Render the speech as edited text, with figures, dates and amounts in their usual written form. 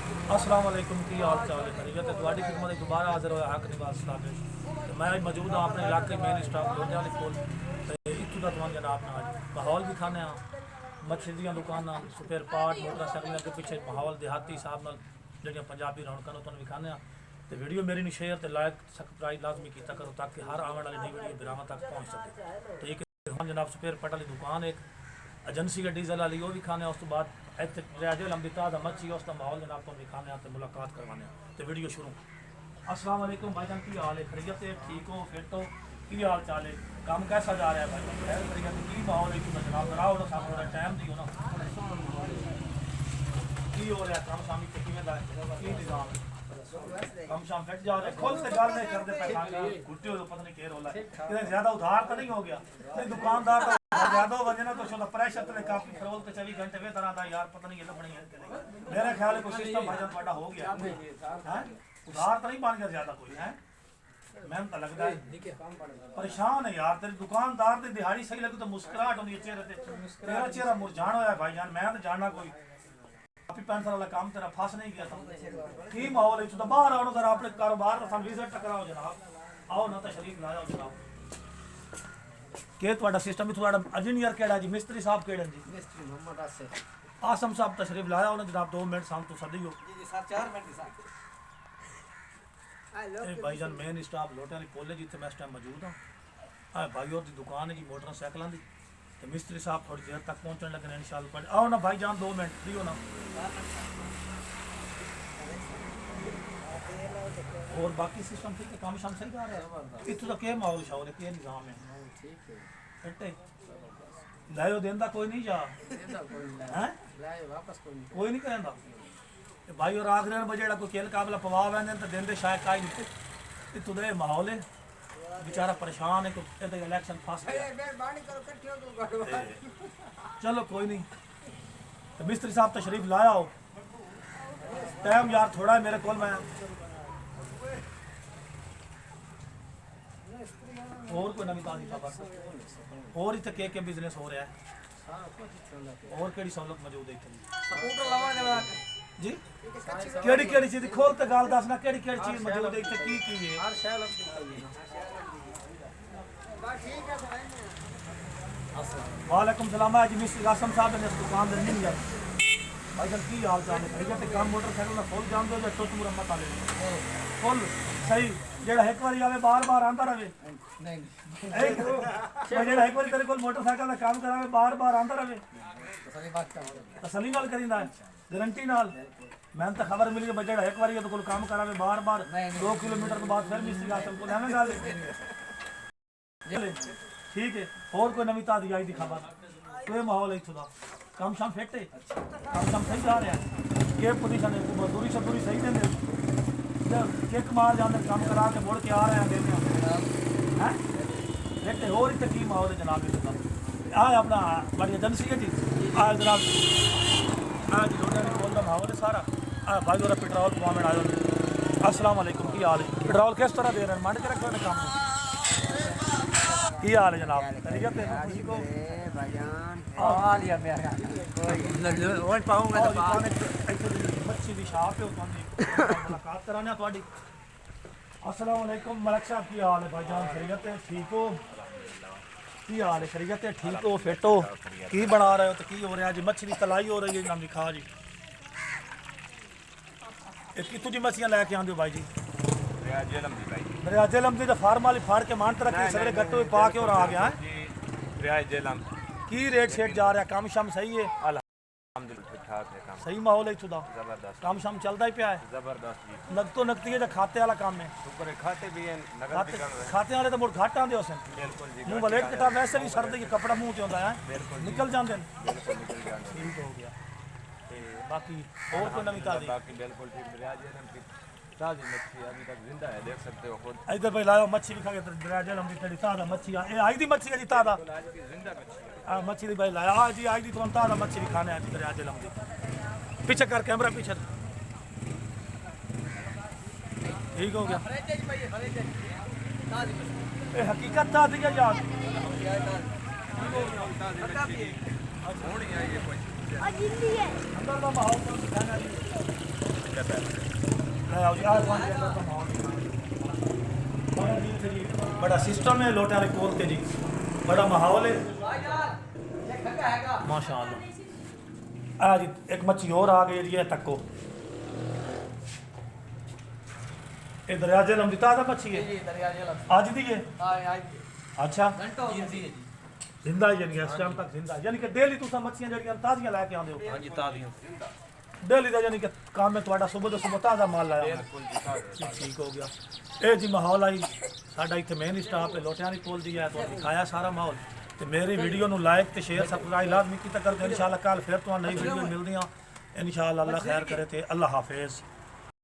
अस्सलाम वालेकुम की हाल चाल है खैरियत है ਤੁਹਾਡੀ ਖidmat ਵਿੱਚ ਦੁਬਾਰਾ ਹਾਜ਼ਰ ਹੋਇਆ ਹੱਕ ਨਿਵਾਸ ਸਾਬਿਸ਼ ਤੇ ਮੈਂ ਮੌਜੂਦ ਹਾਂ ਆਪਣੇ ਇਲਾਕੇ ਮੇਨ ਸਟਾਪ ਲੋਧਿਆਂ ਵਾਲੇ ਕੋਲ ਤੇ ਇੱਥੋਂ ਦਾ ਤੁਹਾਨੂੰ ਜਨਾਬ ਨਾਲ ਮਾਹੌਲ ਦਿਖਾਣੇ ਆ ਮੱਛੀ ਦੀਆਂ ਦੁਕਾਨਾਂ ਸੁਪਰ ਪਾਰਟ ਮੋਟਰਸਾਈਕਲ ਦੇ ਪਿੱਛੇ ਮਾਹੌਲ ਦਿਹਾਤੀ ਹਿਸਾਬ ਨਾਲ ਜਿਹੜੀਆਂ ਪੰਜਾਬੀ ਰੌਣਕਾਂ ਨੂੰ ਤੁਹਾਨੂੰ ਵਿਖਾਣੇ ਆ ਤੇ ਵੀਡੀਓ ਮੇਰੀ ਨੂੰ ਸ਼ੇਅਰ ਤੇ ਲਾਈਕ ਸਬਸਕ੍ਰਾਈਬ ਲਾਜ਼ਮੀ ਕੀਤਾ ਕਰੋ ਤਾਂ ਕਿ ਹਰ ਆਉਣ ਵਾਲੀ ਨਈ ਵੀਡੀਓ ਬਰਾਮਦ ਤੱਕ ਪਹੁੰਚ ਸਕੇ ਤੇ ਇੱਕ ਜਨਾਬ ਸੁਪਰ ਪਾਰਟ ਵਾਲੀ ਦੁਕਾਨ ਇੱਕ ਏਜੰਸੀ का डीजल वाली वो भी खाने उस तो बाद इतने रियाजे लंबी ताज़ा मच्छी उसका माहौल जनाब तो भी खाने तो मुलाकात करवाने तो वीडियो शुरू। अस्सलाम वालेकुम भाईजान की हाल है खैरियत है ठीक हो फिट हो की हाल चाल है काम कैसा जा रहा है भाई खैरियत की माहौल है जनाब कराओ ना सामने थोड़ा टाइम दियो ना की हो रहा काम शामी की निज़ाम है कम शाम फिट जा रहे खुल से गल नहीं करते पैसा घुट्टे हो पता नहीं क्या रोला है ज्यादा उधार तो नहीं हो गया नहीं दुकानदार ज्यादा वजह ना तो छोटा प्रेशर तो काफी फरोल के 24 घंटे वे तरह दा यार पता नहीं ये बनी है मेरा ख्याल है कोई सिस्टम भाजन बड़ा हो गया है उधार तो नहीं बन गया ज्यादा कोई है मैंने तो लगता है परेशान है यार तेरे दुकानदार की दिहाड़ी सही लगे तो मुस्कुराहट होती है चेहरे ते तेरा चेहरा मुरझान होया भाईजान मैं तो जानना कोई काफी पैंसर वाला काम तेरा फंस नहीं गया था की माहौल है तो बाहर आओ जरा अपने कारोबार का विजिट कराओ जनाब आओ ना तशरीफ लाओ जनाब के ਤੁਹਾਡਾ ਸਿਸਟਮ ਵਿੱਚ ਤੁਹਾਡਾ ਇੰਜੀਨੀਅਰ ਕਿਹੜਾ ਜੀ ਮਿਸਤਰੀ ਸਾਹਿਬ ਕਿਹੜੇ ਜੀ मिस्त्री मोहम्मद ਆਸਮ ਸਾਹਿਬ ਤਸ਼ਰੀਫ ਲਾਇਆ ਉਹਨਾਂ ਜਨਾਬ 2 ਮਿੰਟ ਸਾਹਮ ਤੋਂ ਸੱਦੀ ਹੋ जी सर 4 मिनट सर ਇਹ ਭਾਈਜਾਨ ਮੇਨ ਸਟਾਫ ਲੋਟੇ ਵਾਲੀ ਕਾਲਜ ਜਿੱਥੇ ਮੈਂ ਇਸ ਟਾਈਮ ਮੌਜੂਦ ਹਾਂ ਆ ਭਾਈ ਹੋਰ ਦੀ ਦੁਕਾਨ ਹੈ ਜੀ ਮੋਟਰਸਾਈਕਲਾਂ ਦੀ ਤੇ ਮਿਸਤਰੀ ਸਾਹਿਬ ਥੋੜੀ ਦੇਰ ਤੱਕ ਪਹੁੰਚਣ ਲੱਗੇ ਨੇ ਇਨਸ਼ਾਅੱਲਾ ਪਰ ਆਓ ਨਾ ਭਾਈਜਾਨ 2 ਮਿੰਟ ਦਿਓ ਨਾ और बाकी सिस्टम ठीक है काम शाम सही जा रहा है इतना तो क्या माहौल शाहौल है क्या निज़ाम है ठीक है फटे लायो देंदा कोई नहीं जा हैं लाए वापस कोई नहीं करेंदा ते भाई और आखिर में जेड़ा कोई खेल काबला पवा वैंदे ते देंदे शायद काई नहीं इतु दे माहौल है बेचारा परेशान है को ए इलेक्शन फंस गया मेहरबानी करो इकट्ठे हो चलो कोई नहीं तो मिस्त्री साहब तशरीफ लाया हो टाइम यार थोड़ा है मेरे को मैं और कोई नवी ताज़ी खबर और इतने के बिजनेस हो रहा है और केड़ी सहूलत मौजूद है इतनी स्कूटर लवा जी केड़ी केड़ी चीज खोल ते गाल दसना केड़ी केड़ी चीज मौजूद है इतने की है हर शय लगती बस ठीक है वालेकुम सलाम जी मिस्टर आसम साहब ने दुकान दे नहीं जाए भाई की हाल चाल है भैया ते काम मोटरसाइकिल ना फुल जान दो या टुट मुरम्मत वाले फुल सही जेड़ा एक बार आवे बार-बार आंदा रहे नहीं जेड़ा एक बार तेरे को मोटरसाइकिल का काम करावे बार-बार आंदा रहे सही बात कर तसल्ली नाल करिंदा है गारंटी नाल मैंने तो खबर मिली कि जेड़ा एक बार तो कोई काम करावे बार-बार 2 किलोमीटर के बाद फिर मिस्त्री आसम को एवें गल ठीक है और कोई नवी ताज़ी आई दी खबर कोई माहौल है इथों दा काम शाम फिट है काम शाम सही जा रहा है के पोजीशन है मजदूरी शदूरी सही देंदे किक मार जाते काम करा के मुड़ के आ रहे हैं देने हैं फिट और इतने की माहौल है जनाब इतना आ अपना बड़ी एजेंसी है जी आ जनाब आ जी लोटा ने बोल माहौल है सारा आ भाई और पेट्रोल पवा में आयो अस्सलाम वालेकुम की हाल है पेट्रोल किस तरह दे रहे हैं मंड के रखो ने काम की हाल है जनाब खैरियत है ठीक हो भाईजान आ लिया मेरा कोई और पाऊंगा तो बाद मच्छी की शाप है मुलाकात कराने ਤੁਹਾਡੀ अस्सलाम वालेकुम मलक साहब की हाल है भाईजान खैरियत है ठीक हो की हाल है खैरियत है ठीक हो फिट हो की बना रहे हो तो की हो रहा है जी मच्छी की तलाई हो रही है नाम लिखा जी एक कितों जी मछलियां लेके आंदे हो भाई जी रियाजे लंबी तो फार्म वाली फाड़ के मान तरह सगले गट्टू पा के और आ गया है की रेट शेट जा रहा है काम शाम सही है अल्हम्दुलिल्लाह ठीक ठाक है काम सही माहौल है इथों दा जबरदस्त काम शाम चलता ही पिया है जबरदस्त जी नग तो नगदी है खाते वाला काम है शुक्र है खाते भी हैं नगद भी कर रहे हैं खाते वाले तो मुड़ घाट आंदे होसन बिल्कुल जी मुंह बलेट कटा वैसे भी सर्दी के कपड़ा मुंह च आंदा है बिल्कुल निकल जाते हैं बिल्कुल निकल जाते ठीक हो गया ते बाकी और कोई नवी हैं ताज़ी बाकी बिल्कुल ठीक रियाज एलम की ताज़ी मच्छी अभी तक जिंदा है देख सकते हो खुद इधर भाई लाओ मच्छी भी खा के दरिया लंबी तेरी ताज़ा मच्छी ए आई दी मच्छी है जी ताज़ा आज की जिंदा मच्छी है आ मच्छी दी भाई लाया आ जी आई दी तुम ताज़ा मच्छी भी खाने आज दरिया लंबी पीछे कर कैमरा पीछे ठीक हो गया ए हकीकत ताज़ी है यार होनी है ये कोई अंदर का माहौल तो दिखाना जी पे ले आओ जी आज बड़ा सिस्टम है लोटा रे कोल के जी बड़ा माहौल है माशाअल्लाह। आज एक मच्छी और आ गई जी तक्को ये दरिया जेलम दी ताजा मच्छी है आज दी है अच्छा जिंदा है यानी इस टाइम तक जिंदा यानी कि डेली तुसा मच्छियां जड़ियां ताजियां लेके आंदे हो हाँ जी ताज़ियां डेली दा यानी कि काम में तुम्हारा सुबह तो सुबह ताजा माल लाया बिल्कुल जी ताज़ा ठीक हो गया ये जी माहौल आई साडा इत्थे मेन स्टाफ है लोटियानी कोल दी है तो दिखाया सारा माहौल ते मेरी वीडियो नु लाइक ते शेयर सब्सक्राइब लाजमी कीता कर दे इंशाल्लाह कल फिर तो नई वीडियो मिलदियां इंशाल्लाह अल्लाह खैर करे ते अल्लाह हाफिज़।